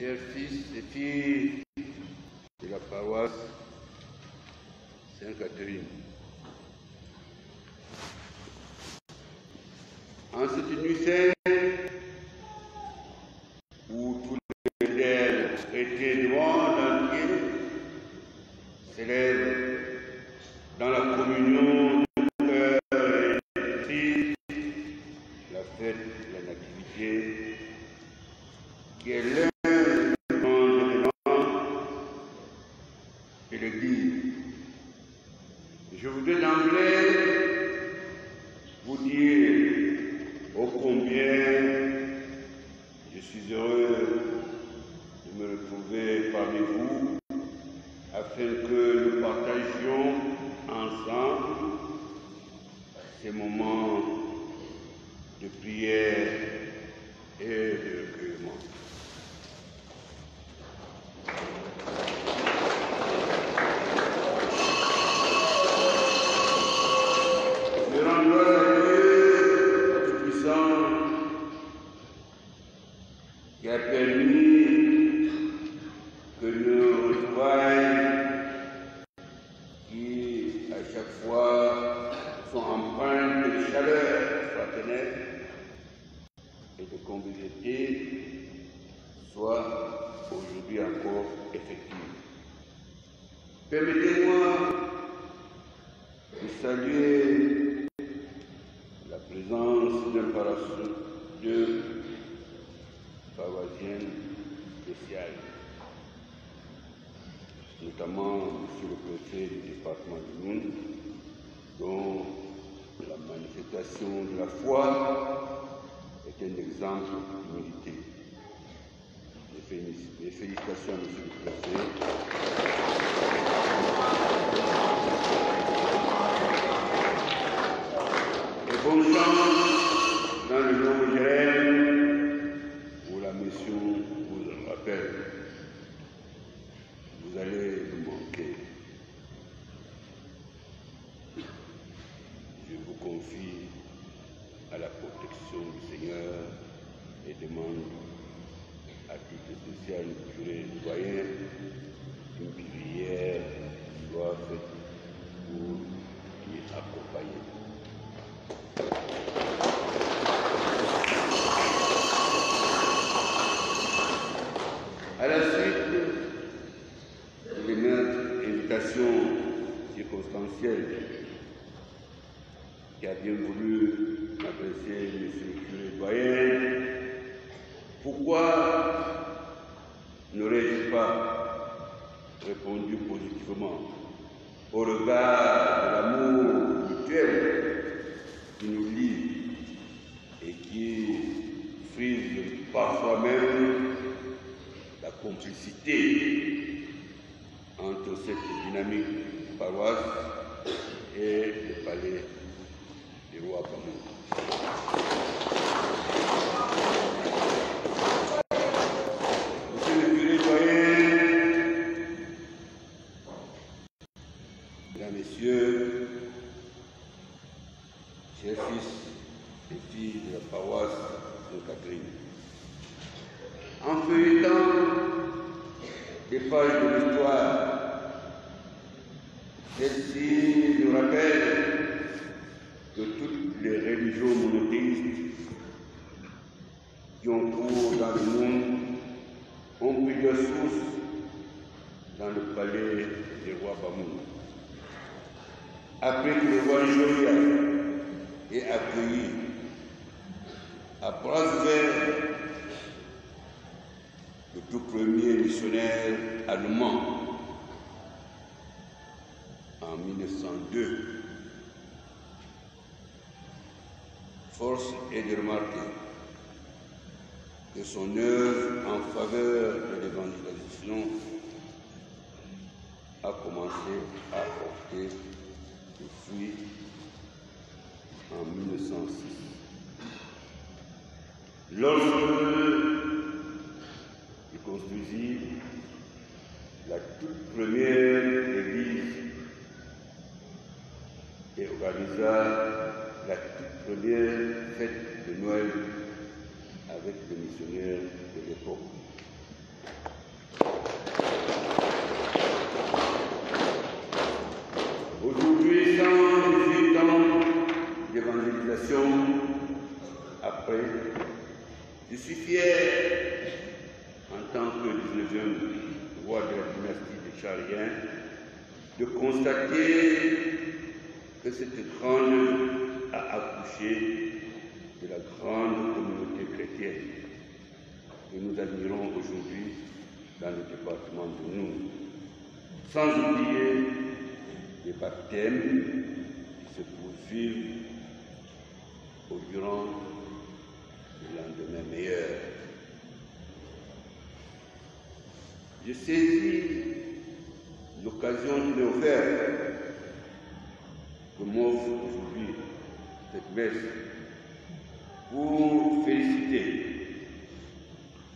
chers fils et filles de la paroisse Sainte-Catherine, en cette nuit sainte où tous les fidèles étaient devant l'entier, célèbrent dans la communion du cœur et de l'esprit la fête de la Nativité, qui est l'un des grands événements de l'Église. Je voudrais d'emblée vous dire ô combien je suis heureux de me retrouver parmi vous afin que nous partagions ensemble ces moments de prière et de recueillement. Je rends grâce à Dieu Tout-Puissant qui a permis que nos retrouvailles, qui à chaque fois sont empreintes de chaleur fraternelle et de convivialité, soient aujourd'hui encore effectives. Permettez-moi de saluer la présence d'un paroissiens spéciales, notamment M. le préfet du département de l'Aune, dont la manifestation de la foi est un exemple d'humilité. Mes félicitations à M. le préfet. Et bonne chance dans le nouveau Jérusalem où la mission vous rappelle. Vous allez nous manquer. Je vous confie à la protection du Seigneur et demande à titre spécial du curé doyen une prière soit faite pour y accompagner. À la suite de notre invitation circonstancielle qui a bien voulu m'adresser M. le curé doyen, pourquoi n'aurais-je pas répondu positivement au regard de l'amour mutuel qui nous lie et qui frise parfois même la complicité entre cette dynamique paroisse et le palais du roi Bamou. Monsieur le curé doyen, mesdames, messieurs, chers fils et filles de la paroisse Sainte-Catherine, en feuilletant des pages de l'histoire, celle-ci nous rappelle que toutes les religions monothéistes qui ont cours dans le monde ont pris leur source dans le palais du roi Bamou. Après que le roi Joria ait accueilli à bras ouverts le tout premier missionnaire allemand en 1902, force est de remarquer que son œuvre en faveur de l'évangélisation a commencé à porter des fruits en 1906. Lorsque il construisit la toute première église et organisa la toute première fête de Noël avec les missionnaires de l'époque. tant que 19e roi de la dynastie des Chariens, de constater que cette grande a accouché de la grande communauté chrétienne que nous admirons aujourd'hui dans le département de nous. Sans oublier les baptêmes qui se poursuivent augurant le lendemain meilleur. Je saisis l'occasion qui m'est offerte que m'offre aujourd'hui cette messe pour féliciter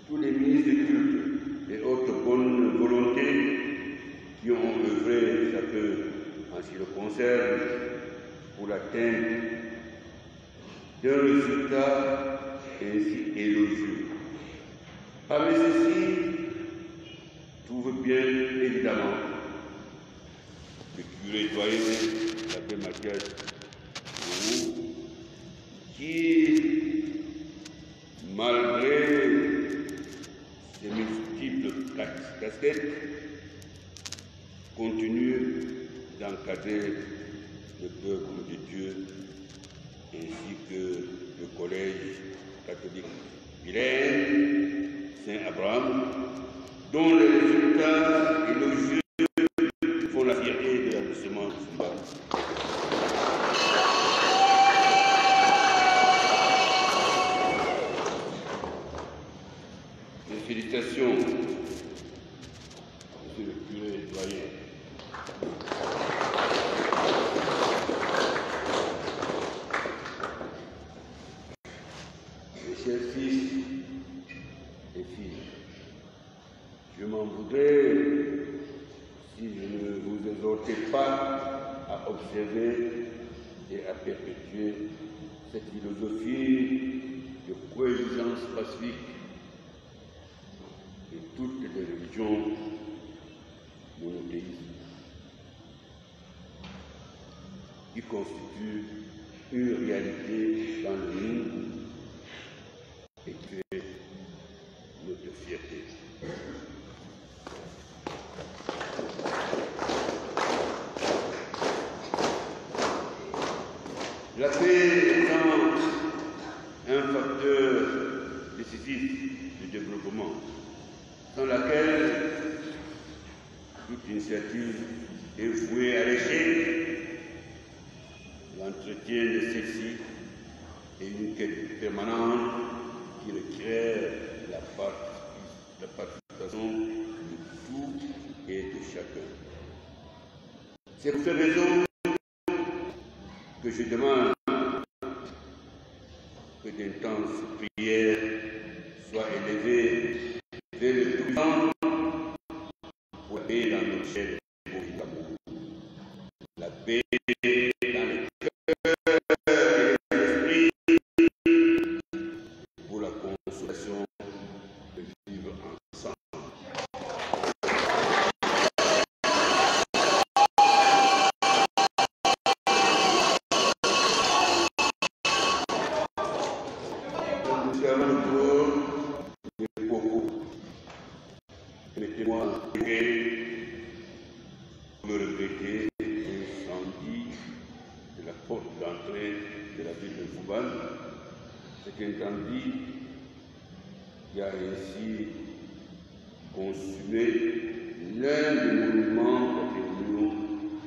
tous les ministres de culte et autres bonnes volontés qui ont œuvré, chacun en ce qui le concerne, pour l'atteinte d'un résultat ainsi élogieux. Parmi ceux-ci, trouve bien évidemment le curé doyen, l'abbé Mathias, qui, malgré ses multiples casquettes, continue d'encadrer le peuple de Dieu ainsi que le collège catholique Vilaine Saint-Abraham, dont les résultats élogieux font la fierté de l'arrondissement de Fumba. Mes félicitations, monsieur le curé doyen. Mes chers fils et filles, je m'en voudrais si je ne vous exhortais pas à observer et à perpétuer cette philosophie de coexistence pacifique de toutes les religions monothéistes qui constitue une réalité dans le monde et qui est notre fierté. La paix étant un facteur décisif du développement, sans laquelle toute initiative est vouée à l'échec, l'entretien de celle-ci est une quête permanente qui requiert la participation de tout et de chacun. C'est pour cette raison que je demande que d'intenses prières soient élevées vers le Tout-Puissant pour la paix dans nos chairs et d'amour. La paix dans les cœurs et l'esprit pour la consolation de vivre ensemble. Nous avons toujours des propos. Permettez-moi pour le regretter l'incendie de la porte d'entrée de la ville de Fumba. Cet incendie qui a ainsi consumé l'un des monuments patrimoniaux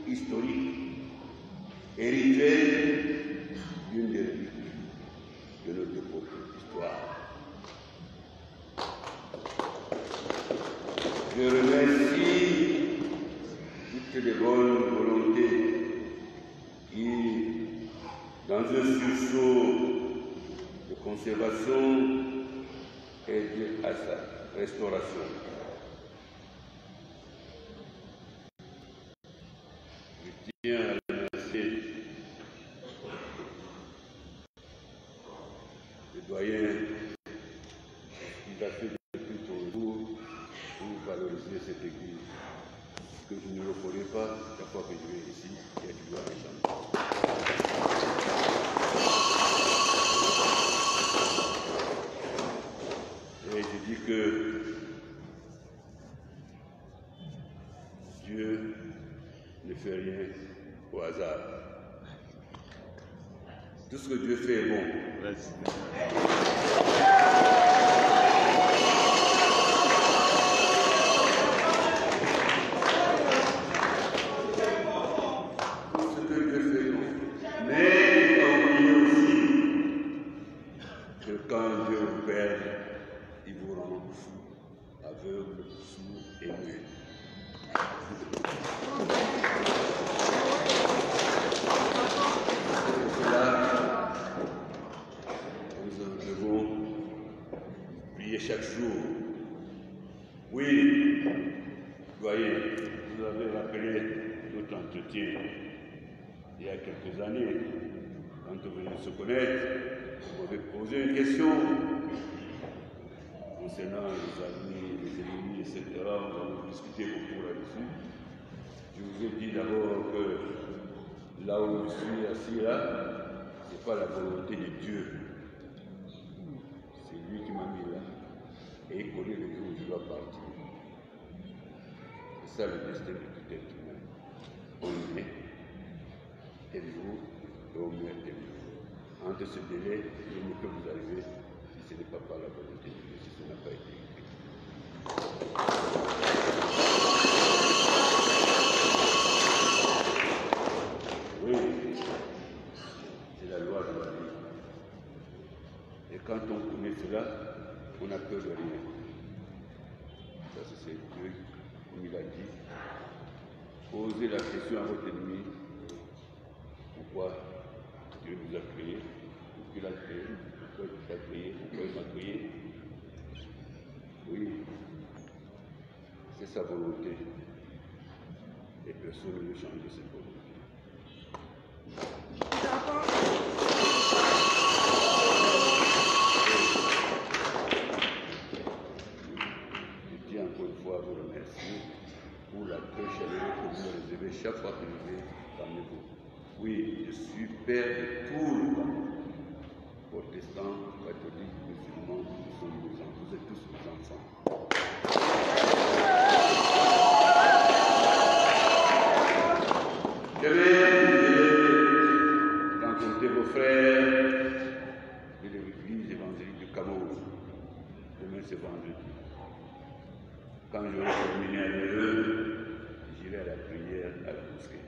historiques héritiers d'une des reliques de notre propre histoire. Je remercie toutes les bonnes volontés qui, dans un sursaut de conservation, aident à sa restauration. Je tiens à remercier le doyen qui a fait depuis son jour pour valoriser cette église, que je ne reconnais pas chaque fois que je viens ici, il y a toujours un chant. Et je dis que ne fait rien au hasard. Tout ce que Dieu fait est bon. Merci. Quand Dieu vous perd, il vous rend fou, aveugle, sourd et muet. C'est cela, nous devons prier chaque jour. Oui, voyez, vous avez rappelé notre entretien il y a quelques années, quand vous venez de se connaître. Vous m'avez posé une question concernant les amis, les ennemis, etc. Nous avons discuté beaucoup là-dessus. Je vous ai dit d'abord que là où je suis assis là, ce n'est pas la volonté de Dieu. C'est lui qui m'a mis là. Et il connaît le jour où je dois partir. C'est ça le destin de tout être humain. On est tel jour et on meurt tel jour. Entre ce délai, il ne peut vous arriver si ce n'est pas par la volonté de Dieu, si ce n'a pas été écrit. Oui, c'est la loi de la vie. Et quand on connaît cela, on n'a peur de rien. Ça, c'est Dieu, comme il a dit. Posez la question à votre ennemi. Pourquoi Dieu nous a créés, pourquoi il a créé, pourquoi il t'a créé, pourquoi il m'a créé. Oui, c'est sa volonté. Et personne ne veut changer cette volonté. Je tiens encore une fois à vous remercier pour l'accueil chaleureux que vous me réservez chaque fois que je vais parmi vous. Oui, je suis père de tout le monde. Protestants, catholiques, musulmans, nous sommes nos enfants, vous êtes tous nos enfants. Je vais rencontrer vos frères de l'église évangélique de Cameroun. Demain c'est vendredi. Quand j'aurai terminé avec eux, j'irai à la prière à la mosquée.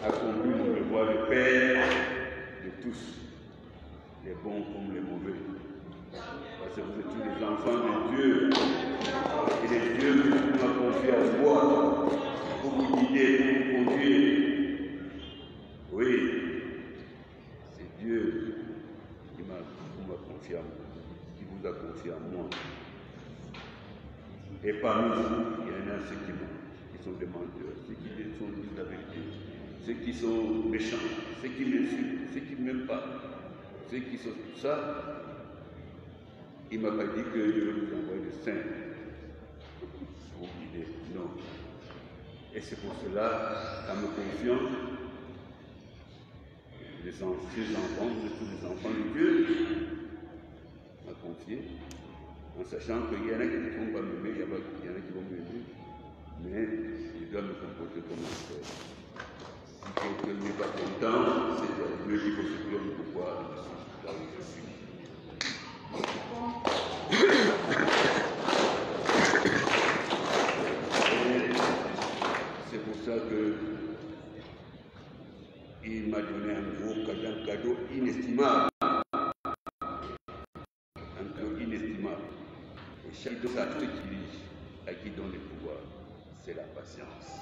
Accomplir mon devoir de père de tous, les bons comme les mauvais. Parce que vous êtes tous les enfants de Dieu. Et les dieux que Dieu m'a confié à moi pour vous guider, pour vous conduire. Oui, c'est Dieu qui m'a confié à moi, qui vous a confié à moi. Et parmi vous, il y en a ceux qui sont des menteurs, ceux qui disent la vérité, ceux qui sont méchants, ceux qui m'insultent, ceux qui ne m'aiment pas, ceux qui sont tout ça. Il ne m'a pas dit que je vais vous envoyer des saints pour vous guider. Non. Et c'est pour cela, en me confiant, ces enfants, tous les enfants de Dieu, m'a confié, en sachant qu'il y en a qui ne vont pas m'aimer, il y en a qui vont m'aimer, mais je dois me comporter comme un frère. Si quelqu'un n'est pas content, c'est à Dieu qu'il faut se dire pourquoi je suis là où je suis. C'est pour ça qu'il m'a donné un cadeau inestimable. Un cadeau inestimable. Et chaque de ça, tout utilise à qui donne le pouvoir, c'est la patience.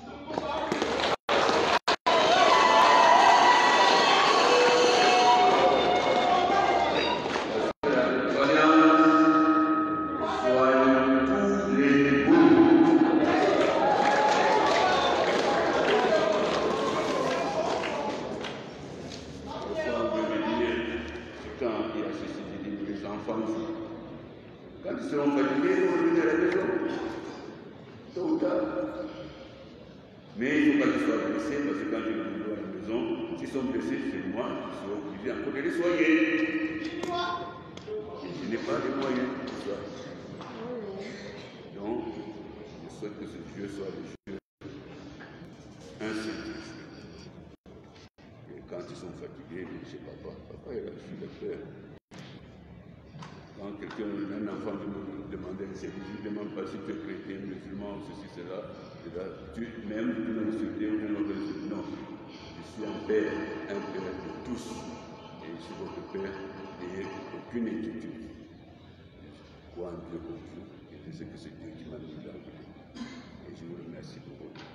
Quand ils seront fatigués, ils vont revenir à la maison. Tôt ou tard. Mais il ne faut pas qu'ils soient blessés, parce que quand ils vont à la maison, s'ils sont blessés, c'est moi qui serai obligé encore de les soigner. Et je n'ai pas les moyens pour ça. souhaite que ce jeu soit le jeu, un seul jeu. Et quand ils sont fatigués, ils disent chez papa, papa, il a reçu le père. Quand un enfant me demandait, je ne demande pas si tu es chrétien, musulman, ceci, cela, même tu m'as insulté, ou tu m'as insulté. Non, je suis un père de tous. Et je suis votre père, n'ayez aucune inquiétude. Je crois en Dieu pour vous, et je sais que c'est Dieu qui m'a mis là. Et je vous remercie pour votre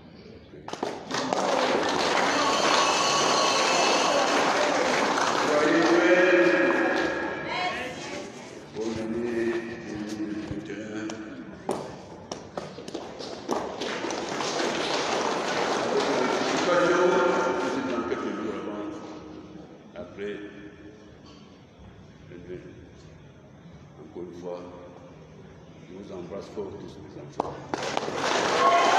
encore une fois, je vous embrasse fort tous les enfants.